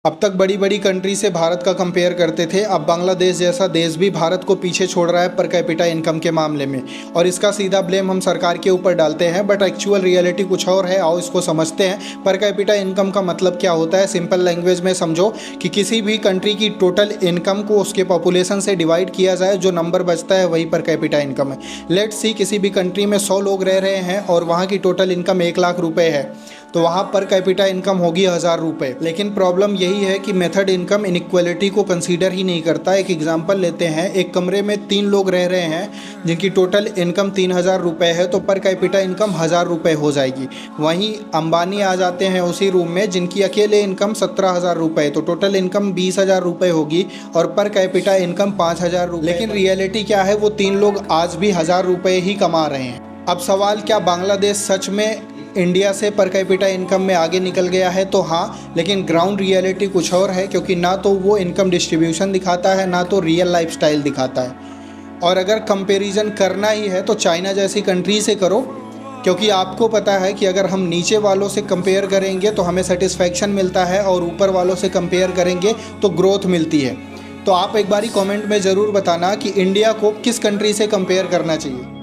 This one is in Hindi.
अब तक बड़ी बड़ी कंट्री से भारत का कंपेयर करते थे। अब बांग्लादेश जैसा देश भी भारत को पीछे छोड़ रहा है पर कैपिटा इनकम के मामले में, और इसका सीधा ब्लेम हम सरकार के ऊपर डालते हैं। बट एक्चुअल रियलिटी कुछ और है, आओ इसको समझते हैं। पर कैपिटा इनकम का मतलब क्या होता है, सिंपल लैंग्वेज में समझो कि किसी भी कंट्री की टोटल इनकम को उसके पॉपुलेशन से डिवाइड किया जाए, जो नंबर बचता है वही पर कैपिटा इनकम है। लेट्स सी किसी भी कंट्री में 100 लोग रह रहे हैं और वहाँ की टोटल इनकम 1 लाख रुपए है, तो वहाँ पर कैपिटा इनकम होगी 1000 रुपये। लेकिन प्रॉब्लम यही है कि मेथड इनकम इनइक्वालिटी को कंसीडर ही नहीं करता। एक एग्जांपल लेते हैं, एक कमरे में 3 लोग रह रहे हैं जिनकी टोटल इनकम 3000 रुपये है, तो पर कैपिटा इनकम 1000 रुपये हो जाएगी। वहीं अंबानी आ जाते हैं उसी रूम में जिनकी अकेले इनकम 17,000 रुपये, तो टोटल इनकम 20,000 रुपये होगी और पर कैपिटा इनकम 5,000 रुपये। लेकिन रियलिटी क्या है, वो 3 लोग आज भी 1000 रुपये ही कमा रहे हैं। अब सवाल, क्या बांग्लादेश सच में इंडिया से पर कैपिटा इनकम में आगे निकल गया है? तो हाँ, लेकिन ग्राउंड रियलिटी कुछ और है, क्योंकि ना तो वो इनकम डिस्ट्रीब्यूशन दिखाता है, ना तो रियल लाइफस्टाइल दिखाता है। और अगर कंपैरिजन करना ही है तो चाइना जैसी कंट्री से करो, क्योंकि आपको पता है कि अगर हम नीचे वालों से कंपेयर करेंगे तो हमें सेटिस्फैक्शन मिलता है और ऊपर वालों से कंपेयर करेंगे तो ग्रोथ मिलती है। तो आप एक बारी कमेंट में ज़रूर बताना कि इंडिया को किस कंट्री से कंपेयर करना चाहिए।